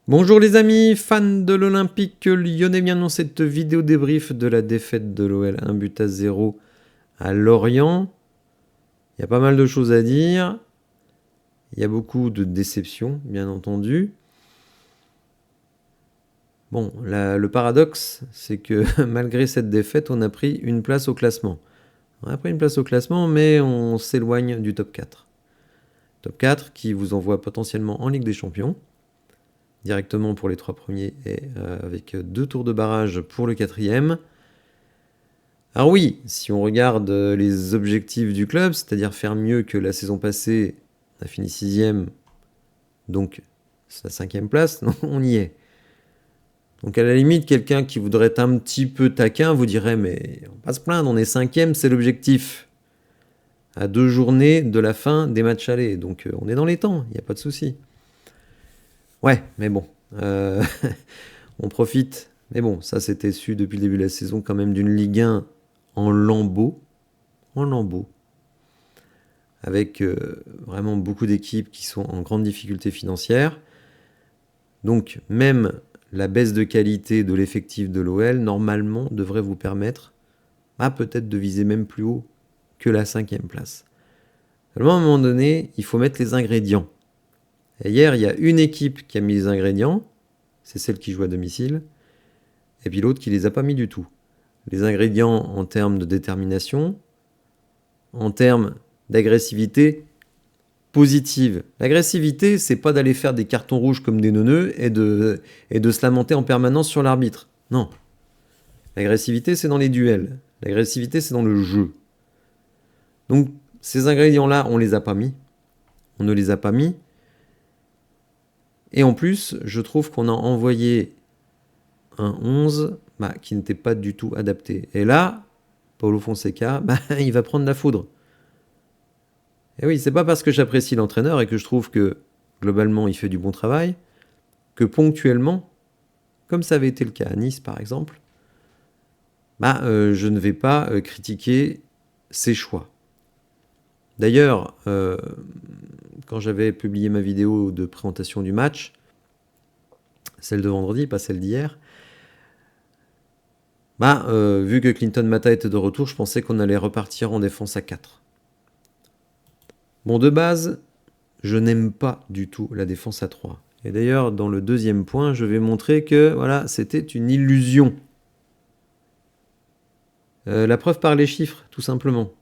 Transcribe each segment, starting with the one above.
Bonjour les amis, fans de l'Olympique lyonnais, bien dans cette vidéo débrief de la défaite de l'OL 1-0 à Lorient. Il y a pas mal de choses à dire, il y a beaucoup de déceptions bien entendu. Bon, le paradoxe, c'est que malgré cette défaite, on a pris une place au classement. On a pris une place au classement, mais on s'éloigne du top 4. Top 4 qui vous envoie potentiellement en Ligue des Champions, directement pour les 3 premiers et avec 2 tours de barrage pour le 4e. Alors oui, si on regarde les objectifs du club, c'est-à-dire faire mieux que la saison passée, on a fini 6e, donc c'est la 5e place, on y est. Donc à la limite, quelqu'un qui voudrait être un petit peu taquin vous dirait mais on va pas se plaindre, on est 5e, c'est l'objectif. À 2 journées de la fin des matchs allés, donc on est dans les temps, il n'y a pas de souci. Ouais, mais bon, on profite. Mais bon, ça c'était su depuis le début de la saison quand même d'une Ligue 1 en lambeaux, avec vraiment beaucoup d'équipes qui sont en grande difficulté financière. Donc même la baisse de qualité de l'effectif de l'OL, normalement, devrait vous permettre peut-être de viser même plus haut que la 5e place. Seulement, à un moment donné, il faut mettre les ingrédients. Et hier, il y a une équipe qui a mis les ingrédients, c'est celle qui joue à domicile, et puis l'autre qui les a pas mis du tout. Les ingrédients en termes de détermination, en termes d'agressivité positive. L'agressivité, c'est pas d'aller faire des cartons rouges comme des neuneux et de se lamenter en permanence sur l'arbitre. Non. L'agressivité, c'est dans les duels. L'agressivité, c'est dans le jeu. Donc, ces ingrédients-là, on les a pas mis. On ne les a pas mis. Et en plus, je trouve qu'on a envoyé un 11 qui n'était pas du tout adapté. Et là, Paulo Fonseca, il va prendre la foudre. Et oui, c'est pas parce que j'apprécie l'entraîneur et que je trouve que, globalement, il fait du bon travail, que ponctuellement, comme ça avait été le cas à Nice par exemple, je ne vais pas critiquer ses choix. D'ailleurs, quand j'avais publié ma vidéo de présentation du match, celle de vendredi, pas celle d'hier, vu que Clinton Mata était de retour, je pensais qu'on allait repartir en défense à 4. Bon, de base, je n'aime pas du tout la défense à 3. Et d'ailleurs, dans le deuxième point, je vais montrer que voilà, c'était une illusion. La preuve par les chiffres, tout simplement.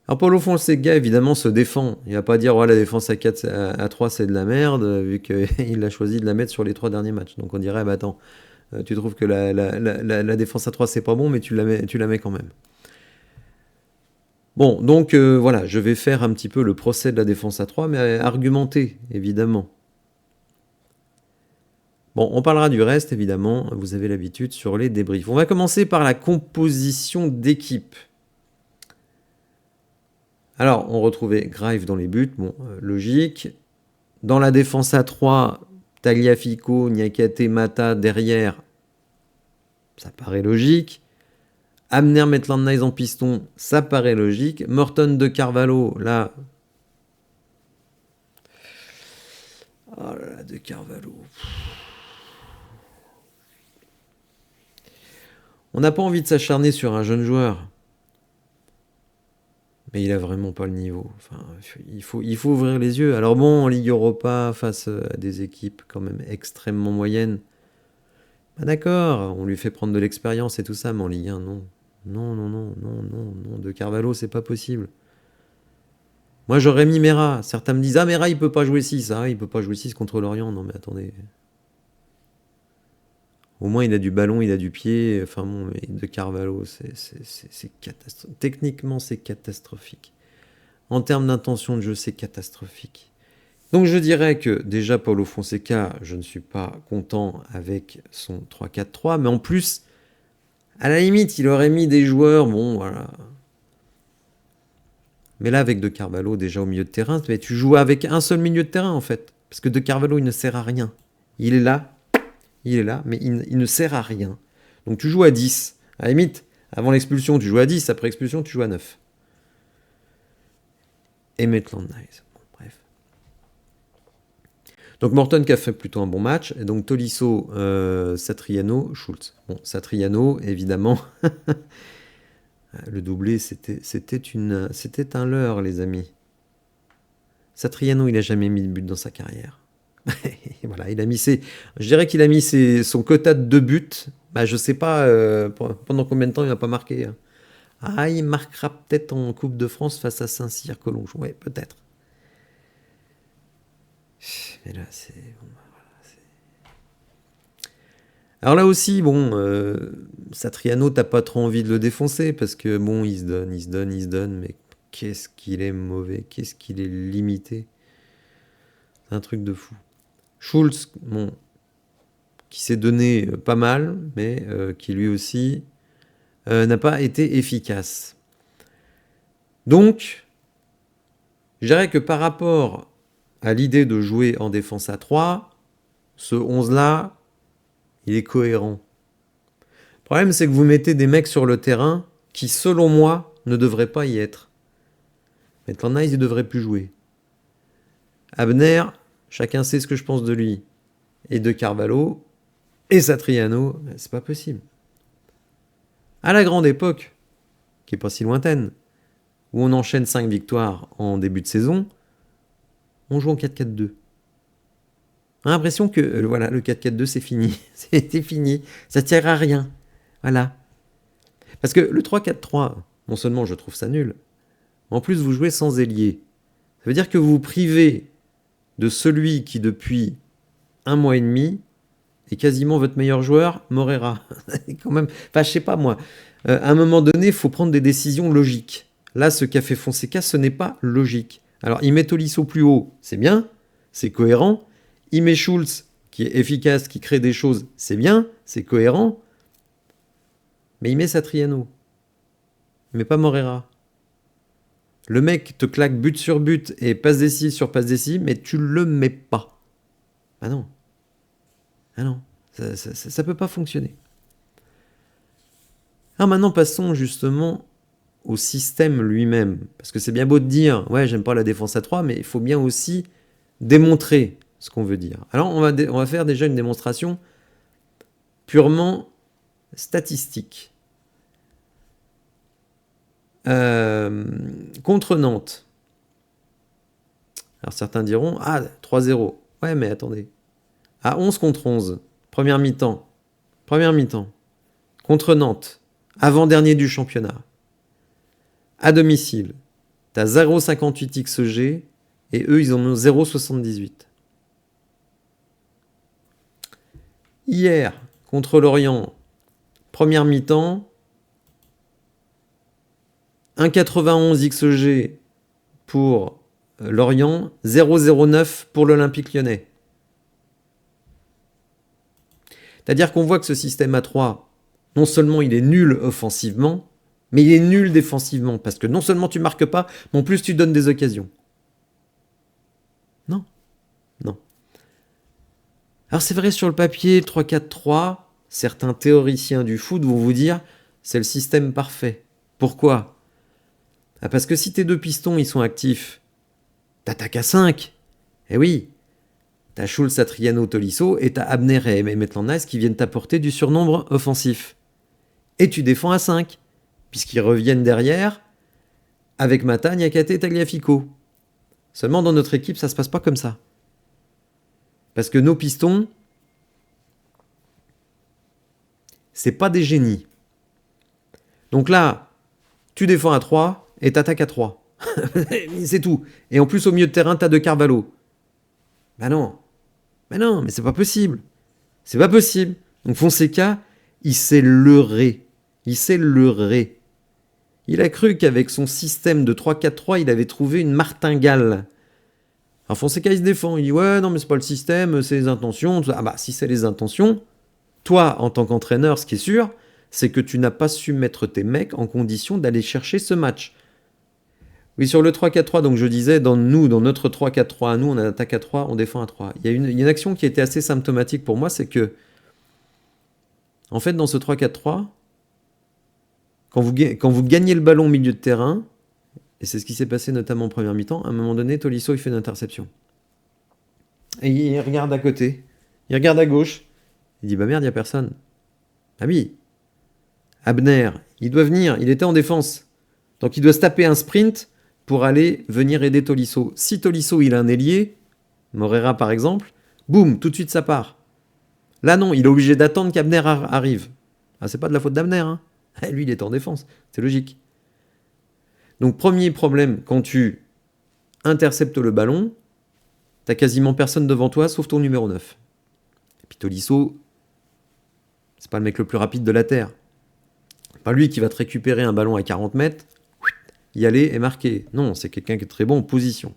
Alors Paulo Fonseca, évidemment, se défend. Il ne va pas dire la défense à 4, à 3, c'est de la merde, vu qu'il a choisi de la mettre sur les 3 derniers matchs. Donc on dirait, attends, tu trouves que la défense à 3, c'est pas bon, mais tu la mets quand même. Bon, donc voilà, je vais faire un petit peu le procès de la défense à 3, mais argumenté, évidemment. Bon, on parlera du reste, évidemment, vous avez l'habitude sur les débriefs. On va commencer par la composition d'équipe. Alors, on retrouvait Graves dans les buts, bon, logique. Dans la défense à 3, Tagliafico, Niakate, Mata derrière, ça paraît logique. Amner Maitland-Niles en piston, ça paraît logique. Morton de Carvalho, là... Oh là là, de Carvalho... On n'a pas envie de s'acharner sur un jeune joueur. Mais il a vraiment pas le niveau. Enfin, il faut ouvrir les yeux. Alors bon, en Ligue Europa, face à des équipes quand même extrêmement moyennes, d'accord, on lui fait prendre de l'expérience et tout ça, mais en Ligue 1, non. Non. De Carvalho, c'est pas possible. Moi, j'aurais mis Mera. Certains me disent, Mera, il peut pas jouer 6. Il peut pas jouer 6 contre l'Orient. Non, mais attendez... Au moins, il a du ballon, il a du pied. Enfin bon, mais de Carvalho, c'est catastrophique. Techniquement, c'est catastrophique. En termes d'intention de jeu, c'est catastrophique. Donc je dirais que déjà, Paulo Fonseca, je ne suis pas content avec son 3-4-3. Mais en plus, à la limite, il aurait mis des joueurs, bon, voilà. Mais là, avec De Carvalho, déjà au milieu de terrain, mais tu joues avec un seul milieu de terrain, en fait. Parce que De Carvalho, il ne sert à rien. Il est là, mais il ne sert à rien. Donc tu joues à 10. À la limite, avant l'expulsion, tu joues à 10. Après l'expulsion, tu joues à 9. Et Maitland-Niles. Bon, bref. Donc Morton qui a fait plutôt un bon match, et donc Tolisso, Satriano, Schultz. Bon, Satriano, évidemment, le doublé, c'était un leurre, les amis. Satriano, il n'a jamais mis de but dans sa carrière. Voilà, je dirais qu'il a mis son quota de 2 buts. Bah, je sais pas pendant combien de temps il n'a pas marqué. Hein. Ah, il marquera peut-être en Coupe de France face à Saint-Cyr-Collonges. Ouais, peut-être. Mais là, c'est... Bon, voilà, alors là aussi, bon, Satriano, t'as pas trop envie de le défoncer parce que bon, il se donne, mais qu'est-ce qu'il est mauvais, qu'est-ce qu'il est limité. C'est un truc de fou. Schultz, bon, qui s'est donné pas mal, mais qui lui aussi n'a pas été efficace. Donc, je dirais que par rapport à l'idée de jouer en défense à 3, ce 11-là, il est cohérent. Le problème, c'est que vous mettez des mecs sur le terrain qui, selon moi, ne devraient pas y être. Maitland Nice, il ne devrait plus jouer. Abner, chacun sait ce que je pense de lui. Et de Carvalho, et Satriano, c'est pas possible. À la grande époque, qui est pas si lointaine, où on enchaîne 5 victoires en début de saison, on joue en 4-4-2. On a l'impression que voilà, le 4-4-2, c'est fini. C'était fini. Ça ne sert à rien. Voilà. Parce que le 3-4-3, non seulement je trouve ça nul, mais en plus vous jouez sans ailier. Ça veut dire que vous vous privez de celui qui, depuis 1 mois et demi, est quasiment votre meilleur joueur, Morera. Quand même. Enfin, je sais pas moi. À un moment donné, il faut prendre des décisions logiques. Là, ce qu'a fait Fonseca, ce n'est pas logique. Alors, il met Tolisso plus haut, c'est bien, c'est cohérent. Il met Schultz, qui est efficace, qui crée des choses, c'est bien, c'est cohérent. Mais il met Satriano. Il met pas Morera. Le mec te claque but sur but et passe décisive sur passe décisive, mais tu le mets pas. Ah non. Ah non. Ça peut pas fonctionner. Alors maintenant, passons justement au système lui-même. Parce que c'est bien beau de dire, ouais, j'aime pas la défense à 3, mais il faut bien aussi démontrer ce qu'on veut dire. Alors, on va faire déjà une démonstration purement statistique. Contre Nantes. Alors, certains diront, ah, 3-0. Ouais, mais attendez. À 11 contre 11, première mi-temps. Contre Nantes, avant-dernier du championnat. À domicile, t'as 0,58 XG et eux, ils en ont 0,78. Hier, contre Lorient, première mi-temps, 1,91 XG pour Lorient, 0,09 pour l'Olympique Lyonnais. C'est-à-dire qu'on voit que ce système à 3, non seulement il est nul offensivement, mais il est nul défensivement, parce que non seulement tu marques pas, mais en plus tu donnes des occasions. Non. Alors c'est vrai, sur le papier, 3-4-3, certains théoriciens du foot vont vous dire, c'est le système parfait. Pourquoi ? Parce que si tes 2 pistons ils sont actifs, t'attaques à 5. Eh oui, t'as Schultz, Satriano, Tolisso, et t'as Abner et Maitland Nice qui viennent t'apporter du surnombre offensif. Et tu défends à 5, puisqu'ils reviennent derrière avec Mata, Niakate et Tagliafico. Seulement dans notre équipe, ça se passe pas comme ça. Parce que nos pistons, c'est pas des génies. Donc là, tu défends à 3 et t'attaques à 3. C'est tout. Et en plus, au milieu de terrain, t'as de Carvalho. Bah non, mais c'est pas possible. C'est pas possible. Donc Fonseca, il s'est leurré. Il a cru qu'avec son système de 3-4-3, il avait trouvé une martingale. Alors Fonseca, il se défend. Il dit, ouais, non, mais c'est pas le système, c'est les intentions. Ah bah, si c'est les intentions, toi, en tant qu'entraîneur, ce qui est sûr, c'est que tu n'as pas su mettre tes mecs en condition d'aller chercher ce match. Oui, sur le 3-4-3, donc je disais, dans notre 3-4-3 à nous, on attaque à 3, on défend à 3. Il y a une action qui était assez symptomatique pour moi, c'est que, en fait, dans ce 3-4-3, quand vous gagnez le ballon au milieu de terrain, et c'est ce qui s'est passé notamment en première mi-temps, à un moment donné, Tolisso, il fait une interception. et il regarde à côté. Il regarde à gauche. Il dit, bah merde, il n'y a personne. Ah oui. Abner, il doit venir, il était en défense. Donc il doit se taper un sprint pour aller venir aider Tolisso. Si Tolisso, il a un ailier, Morera par exemple, boum, tout de suite ça part. Là non, il est obligé d'attendre qu'Abner arrive. Ah, c'est pas de la faute d'Abner, hein. Lui, il est en défense, c'est logique. Donc premier problème, quand tu interceptes le ballon, t'as quasiment personne devant toi sauf ton numéro 9. Et puis Tolisso, c'est pas le mec le plus rapide de la Terre. C'est pas lui qui va te récupérer un ballon à 40 mètres, y aller et marquer. Non, c'est quelqu'un qui est très bon en position.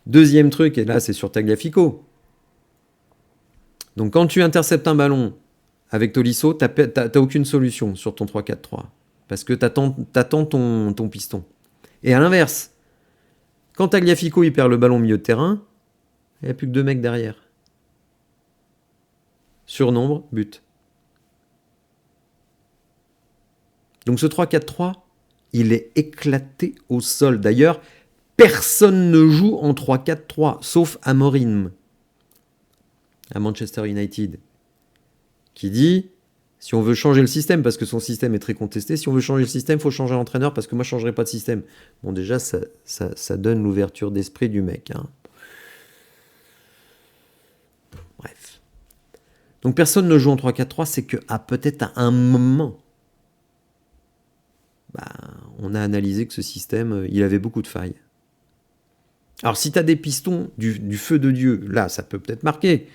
Deuxième truc, et là c'est sur Tagliafico. Donc quand tu interceptes un ballon avec Tolisso, t'as aucune solution sur ton 3-4-3. Parce que t'attends ton piston. Et à l'inverse, quand Tagliafico il perd le ballon au milieu de terrain, il n'y a plus que 2 mecs derrière. Surnombre, but. Donc ce 3-4-3, il est éclaté au sol. D'ailleurs, personne ne joue en 3-4-3, sauf Amorim, à Manchester United, qui dit, si on veut changer le système, parce que son système est très contesté, si on veut changer le système, il faut changer l'entraîneur, parce que moi je ne changerai pas de système. Bon, déjà, ça donne l'ouverture d'esprit du mec. Hein. Bref. Donc personne ne joue en 3-4-3, c'est qu'à peut-être à un moment, on a analysé que ce système, il avait beaucoup de failles. Alors si tu as des pistons du feu de Dieu, là, ça peut peut-être marquer.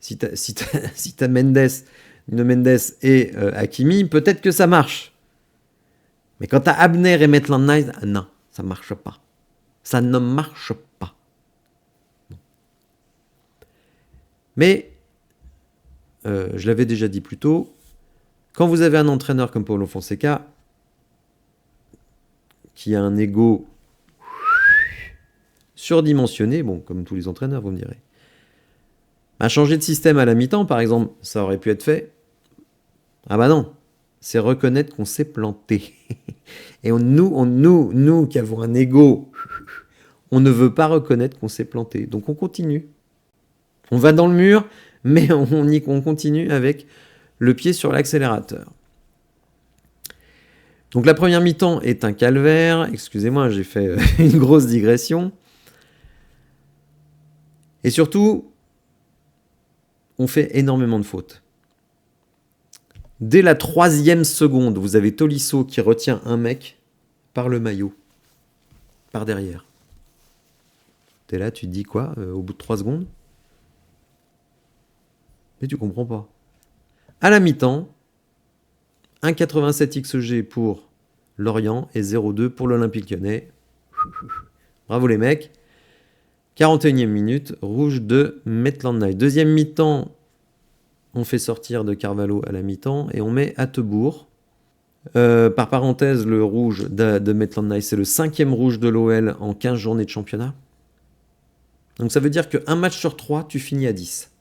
Si t'as Mendes et Hakimi, peut-être que ça marche. Mais quand tu as Abner et Maitland-Niles, non, ça ne marche pas. Ça ne marche pas. Mais, je l'avais déjà dit plus tôt, quand vous avez un entraîneur comme Paulo Fonseca, qui a un ego surdimensionné, bon, comme tous les entraîneurs, vous me direz, changer de système à la mi-temps, par exemple, ça aurait pu être fait. Ah bah non, c'est reconnaître qu'on s'est planté. Et nous qui avons un ego, on ne veut pas reconnaître qu'on s'est planté. Donc on continue. On va dans le mur, mais on continue avec le pied sur l'accélérateur. Donc la première mi-temps est un calvaire. Excusez-moi, j'ai fait une grosse digression. Et surtout, on fait énormément de fautes. Dès la 3e seconde, vous avez Tolisso qui retient un mec par le maillot, par derrière. T'es là, tu te dis quoi au bout de 3 secondes? Mais tu comprends pas. À la mi-temps, 1,87 XG pour Lorient et 0,2 pour l'Olympique Lyonnais. Bravo les mecs. 41e minute, rouge de Maitland-Niles. Deuxième mi-temps, on fait sortir de Carvalho à la mi-temps et on met Attebourg. Par parenthèse, le rouge de Maitland-Niles, c'est le 5e rouge de l'OL en 15 journées de championnat. Donc ça veut dire qu'un match sur 3, tu finis à 10.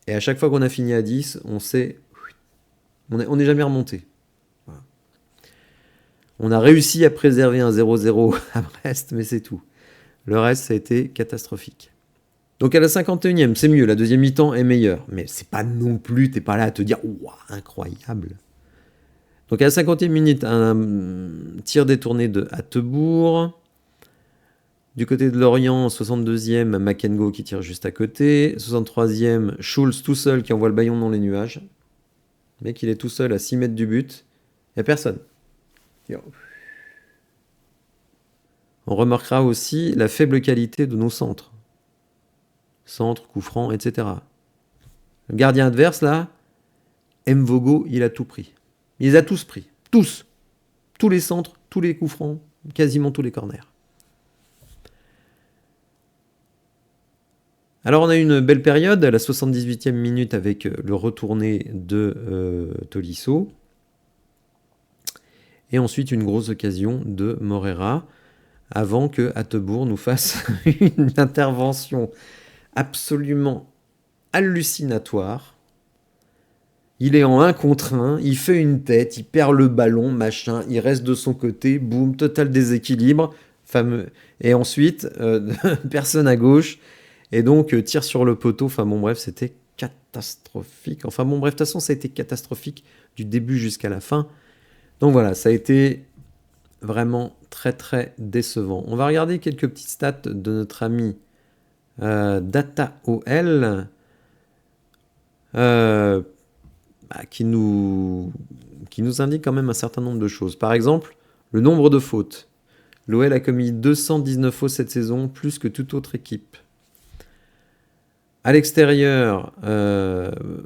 Et à chaque fois qu'on a fini à 10, on sait... On n'est jamais remonté. Voilà. On a réussi à préserver un 0-0 à Brest, mais c'est tout. Le reste, ça a été catastrophique. Donc à la 51e, c'est mieux, la deuxième mi-temps est meilleure. Mais c'est pas non plus, t'es pas là à te dire « Ouah, incroyable !» Donc à la 50e minute, un tir détourné de Attebourg. Du côté de Lorient, 62e, Makengo qui tire juste à côté. 63e, Schulz tout seul qui envoie le ballon dans les nuages. Le mec, il est tout seul à 6 mètres du but. Il n'y a personne. On remarquera aussi la faible qualité de nos centres. Centre, coup franc, etc. Le gardien adverse, là, Mvogo, il a tout pris. Il les a tous pris. Tous. Tous les centres, tous les coups francs, quasiment tous les corners. Alors on a une belle période, à la 78e minute avec le retourné de Tolisso. Et ensuite une grosse occasion de Morera, avant que Attebourg nous fasse une intervention absolument hallucinatoire. Il est en 1 contre 1, il fait une tête, il perd le ballon, machin, il reste de son côté, boum, total déséquilibre, fameux. Et ensuite, personne à gauche, et donc tire sur le poteau. Enfin bon, bref, c'était catastrophique. Enfin bon, bref, de toute façon, ça a été catastrophique du début jusqu'à la fin. Donc voilà, ça a été vraiment très très décevant. On va regarder quelques petites stats de notre ami DataOL. Qui nous indique quand même un certain nombre de choses. Par exemple, le nombre de fautes. L'OL a commis 219 fautes cette saison, plus que toute autre équipe. À l'extérieur,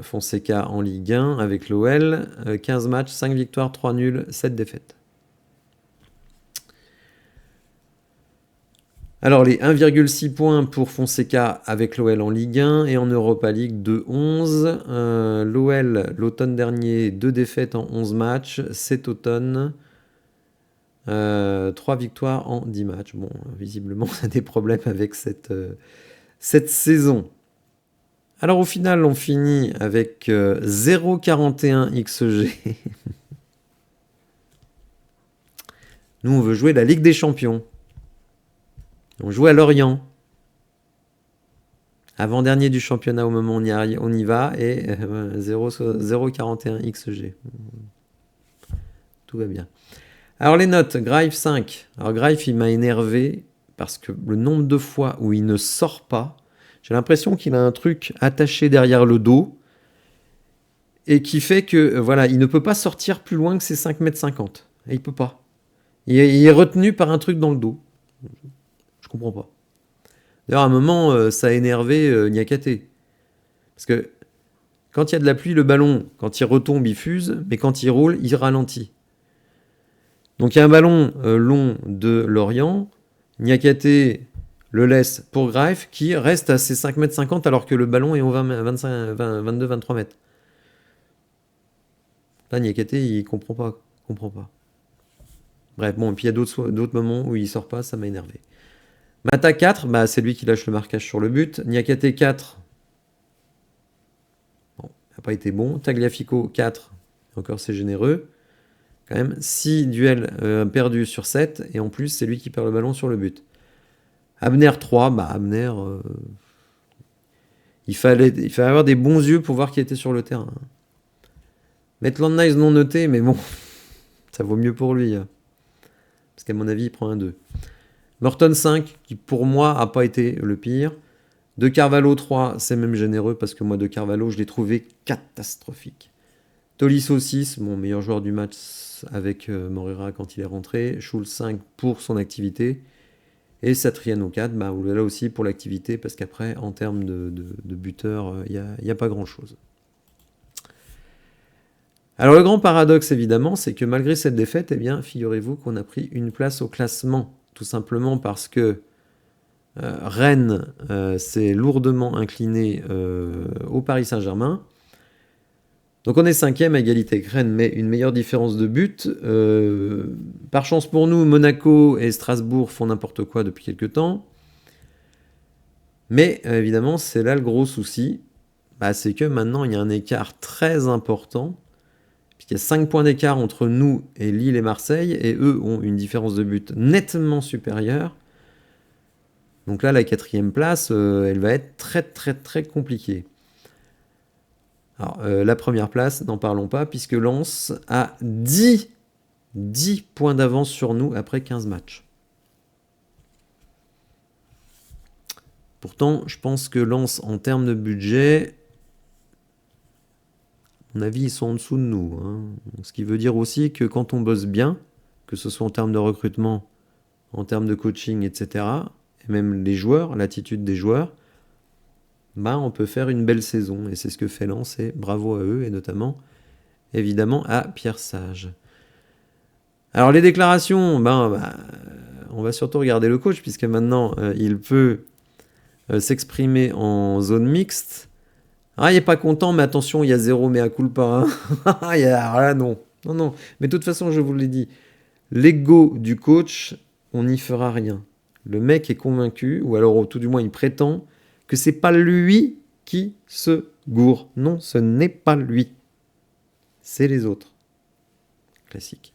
Fonseca en Ligue 1 avec l'OL, 15 matchs, 5 victoires, 3 nuls, 7 défaites. Alors les 1,6 points pour Fonseca avec l'OL en Ligue 1 et en Europa League 2-11. L'OL l'automne dernier 2 défaites en 11 matchs. Cet automne 3 victoires en 10 matchs. Bon, visiblement on a des problèmes avec cette saison. Alors au final on finit avec 0,41 XG. Nous on veut jouer la Ligue des Champions. On joue à Lorient. Avant-dernier du championnat au moment où on y va. Et 0,41 XG. Tout va bien. Alors les notes. Greif 5. Alors Greif, il m'a énervé parce que le nombre de fois où il ne sort pas, j'ai l'impression qu'il a un truc attaché derrière le dos et qui fait que voilà, il ne peut pas sortir plus loin que ses 5,50 m. Et il peut pas. Il est retenu par un truc dans le dos. Je comprends pas. D'ailleurs, à un moment, ça a énervé Niakate. Parce que quand il y a de la pluie, le ballon, quand il retombe, il fuse, mais quand il roule, il ralentit. Donc il y a un ballon long de Lorient, Niakate le laisse pour Greif, qui reste à ses 5,50 m alors que le ballon est au 22-23 mètres. Là, Niakate, il comprend pas. Bref, bon, et puis il y a d'autres moments où il sort pas, ça m'a énervé. Mata 4, c'est lui qui lâche le marquage sur le but. Niakate 4, bon, n'a pas été bon. Tagliafico 4, encore c'est généreux. Quand même, 6 duels perdus sur 7, et en plus c'est lui qui perd le ballon sur le but. Abner 3, Abner, il fallait avoir des bons yeux pour voir qui était sur le terrain. Maitland Nice non noté, mais bon, ça vaut mieux pour lui. Parce qu'à mon avis, il prend un 2. Morton 5, qui pour moi n'a pas été le pire. De Carvalho 3, c'est même généreux parce que moi de Carvalho, je l'ai trouvé catastrophique. Tolisso 6, mon meilleur joueur du match avec Moreira quand il est rentré. Schulz 5 pour son activité. Et Satriano 4, là aussi pour l'activité parce qu'après, en termes de buteur, il n'y a pas grand-chose. Alors le grand paradoxe évidemment, c'est que malgré cette défaite, figurez-vous qu'on a pris une place au classement. Tout simplement parce que Rennes s'est lourdement incliné au Paris Saint-Germain. Donc on est 5e à égalité avec Rennes, mais une meilleure différence de but. Par chance pour nous, Monaco et Strasbourg font n'importe quoi depuis quelques temps. Mais évidemment, c'est là le gros souci. C'est que maintenant, il y a un écart très important. Il y a 5 points d'écart entre nous et Lille et Marseille, et eux ont une différence de but nettement supérieure. Donc là, la 4e place, elle va être très très très compliquée. Alors, la première place, n'en parlons pas, puisque Lens a 10 points d'avance sur nous après 15 matchs. Pourtant, je pense que Lens, en termes de budget, à mon avis, ils sont en dessous de nous. Ce qui veut dire aussi que quand on bosse bien, que ce soit en termes de recrutement, en termes de coaching, etc., et même les joueurs, l'attitude des joueurs, on peut faire une belle saison. Et c'est ce que fait Lens, et bravo à eux, et notamment, évidemment, à Pierre Sage. Alors les déclarations, on va surtout regarder le coach, puisque maintenant, il peut s'exprimer en zone mixte. Il n'est pas content, mais attention, il y a 0 mea culpa. Non. Mais de toute façon, je vous l'ai dit, l'ego du coach, on n'y fera rien. Le mec est convaincu, ou alors tout du moins il prétend, que c'est pas lui qui se gourre. Non, ce n'est pas lui. c'est les autres. Classique.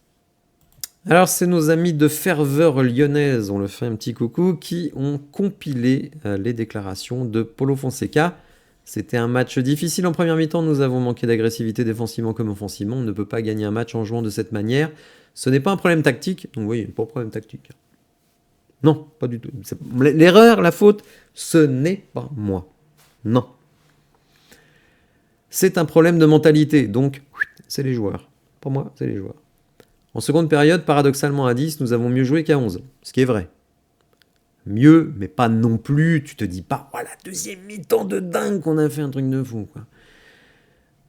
Alors, c'est nos amis de Ferveur Lyonnaise, on le fait un petit coucou, qui ont compilé les déclarations de Paulo Fonseca. C'était un match difficile en première mi-temps, nous avons manqué d'agressivité défensivement comme offensivement, on ne peut pas gagner un match en jouant de cette manière. Ce n'est pas un problème tactique, donc oui, pas de problème tactique. Non, pas du tout. L'erreur, la faute, ce n'est pas moi. Non. C'est un problème de mentalité, donc c'est les joueurs. Pour moi, c'est les joueurs. En seconde période, paradoxalement à 10, nous avons mieux joué qu'à 11, ce qui est vrai. Mieux, mais pas non plus, tu te dis pas, voilà, deuxième mi-temps de dingue qu'on a fait un truc de fou, quoi.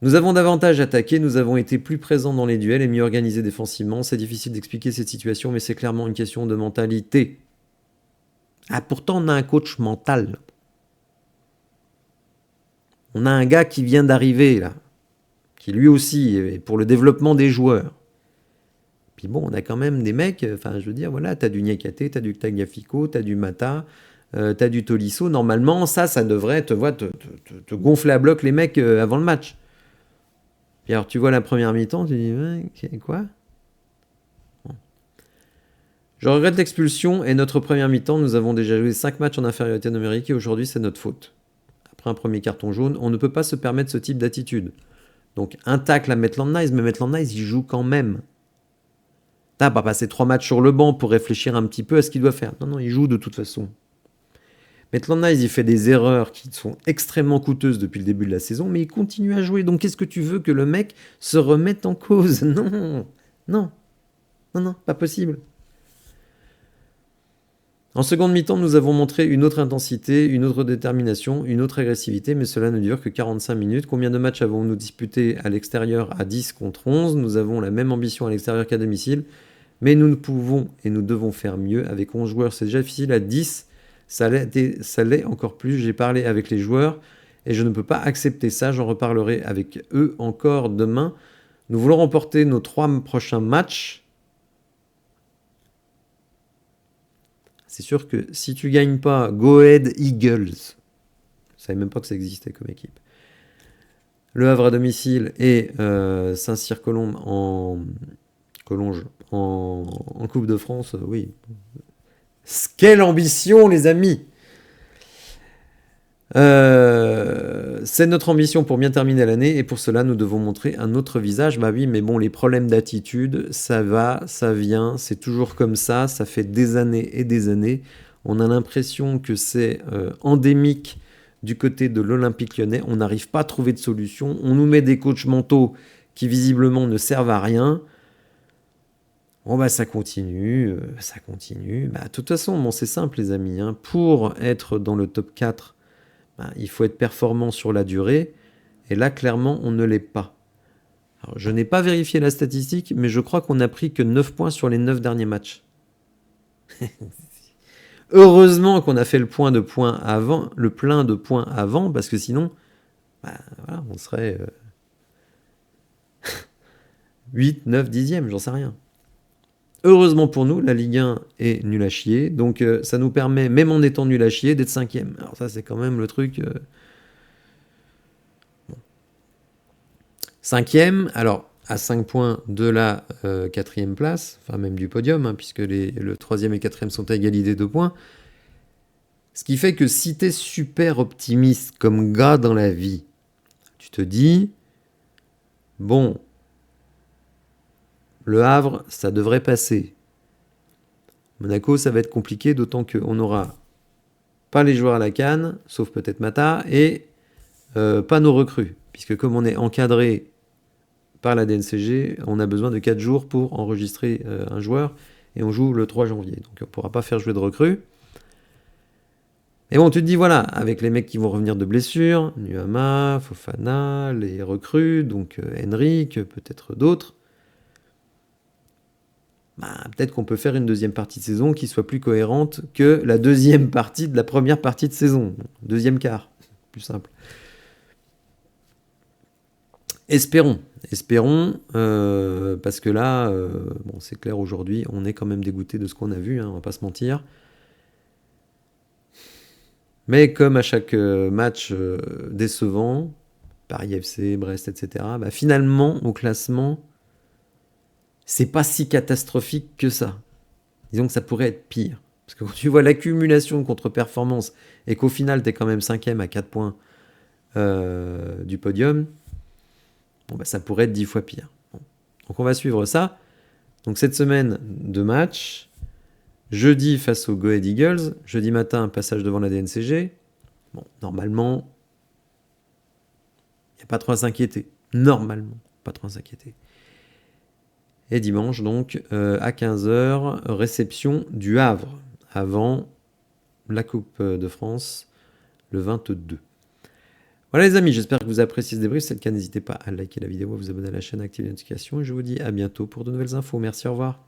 Nous avons davantage attaqué, nous avons été plus présents dans les duels et mieux organisés défensivement. C'est difficile d'expliquer cette situation, mais c'est clairement une question de mentalité. Ah, pourtant, on a un coach mental. On a un gars qui vient d'arriver, là, qui lui aussi est pour le développement des joueurs. Puis bon, on a quand même des mecs, enfin, je veux dire, voilà, t'as du Niakate, t'as du Tagliafico, t'as du Mata, t'as du Tolisso. Normalement, ça devrait te gonfler à bloc les mecs avant le match. Puis alors, tu vois la première mi-temps, tu dis, ouais, quoi? Bon. Je regrette l'expulsion et notre première mi-temps, nous avons déjà joué 5 matchs en infériorité numérique et aujourd'hui, c'est notre faute. Après un premier carton jaune, on ne peut pas se permettre ce type d'attitude. Donc, un tacle à Maitland Nice, mais Maitland Nice, il joue quand même. T'as pas passé 3 matchs sur le banc pour réfléchir un petit peu à ce qu'il doit faire. Non, il joue de toute façon. Maitland Nice, il fait des erreurs qui sont extrêmement coûteuses depuis le début de la saison, mais il continue à jouer. Donc qu'est-ce que tu veux que le mec se remette en cause? Non, pas possible. En seconde mi-temps, nous avons montré une autre intensité, une autre détermination, une autre agressivité, mais cela ne dure que 45 minutes. Combien de matchs avons-nous disputés à l'extérieur à 10 contre 11? Nous avons la même ambition à l'extérieur qu'à domicile, mais nous ne pouvons et nous devons faire mieux. Avec 11 joueurs, c'est déjà difficile. À 10, ça l'est encore plus. J'ai parlé avec les joueurs et je ne peux pas accepter ça. J'en reparlerai avec eux encore demain. Nous voulons remporter nos 3 prochains matchs. C'est sûr que si tu gagnes pas, Go Ahead Eagles. Je ne savais même pas que ça existait comme équipe. Le Havre à domicile et Saint-Cyr-Collonges en Coupe de France, oui. Quelle ambition, les amis! C'est notre ambition pour bien terminer l'année et pour cela nous devons montrer un autre visage. Bah oui, mais bon, les problèmes d'attitude, ça va, ça vient, c'est toujours comme ça fait des années et des années. On a l'impression que c'est endémique du côté de l'Olympique Lyonnais. On n'arrive pas à trouver de solution. On nous met des coachs mentaux qui visiblement ne servent à rien. Bon bah ça continue. Bah, de toute façon, bon, c'est simple les amis. Pour être dans le top 4, il faut être performant sur la durée, et là, clairement, on ne l'est pas. Alors, je n'ai pas vérifié la statistique, mais je crois qu'on n'a pris que 9 points sur les 9 derniers matchs. Heureusement qu'on a fait le plein de points avant, parce que sinon, voilà, on serait 8, 9, 10e, j'en sais rien. Heureusement pour nous, la Ligue 1 est nulle à chier, donc ça nous permet, même en étant nul à chier, d'être 5e. Alors ça, c'est quand même le truc... 5e, alors à 5 points de la 4e place, enfin même du podium, puisque le 3e et 4e sont à égalité de points. Ce qui fait que si tu es super optimiste comme gars dans la vie, tu te dis, bon, Le Havre, ça devrait passer. Monaco, ça va être compliqué, d'autant qu'on n'aura pas les joueurs à la canne, sauf peut-être Mata, et pas nos recrues. Puisque comme on est encadré par la DNCG, on a besoin de 4 jours pour enregistrer un joueur, et on joue le 3 janvier. Donc on ne pourra pas faire jouer de recrues. Et bon, tu te dis, voilà, avec les mecs qui vont revenir de blessure, Nuama, Fofana, les recrues, donc Henrik, peut-être d'autres, peut-être qu'on peut faire une deuxième partie de saison qui soit plus cohérente que la deuxième partie de la première partie de saison. Deuxième quart, plus simple. Espérons, parce que là, bon, c'est clair, aujourd'hui, on est quand même dégoûté de ce qu'on a vu, on va pas se mentir. Mais comme à chaque match décevant, Paris FC, Brest, etc. Bah, finalement, au classement, c'est pas si catastrophique que ça. Disons que ça pourrait être pire. Parce que quand tu vois l'accumulation de contre-performances et qu'au final, tu es quand même 5e à 4 points du podium, bon, bah, ça pourrait être 10 fois pire. Bon. Donc on va suivre ça. Donc cette semaine, 2 matchs. Jeudi face aux Go Ahead Eagles. Jeudi matin, passage devant la DNCG. Bon, normalement, il n'y a pas trop à s'inquiéter. Normalement, pas trop à s'inquiéter. Et dimanche, donc, à 15h, réception du Havre, avant la Coupe de France, le 22. Voilà les amis, j'espère que vous appréciez ce débrief. Si c'est le cas, n'hésitez pas à liker la vidéo, à vous abonner à la chaîne, à activer les notifications. Et je vous dis à bientôt pour de nouvelles infos. Merci, au revoir.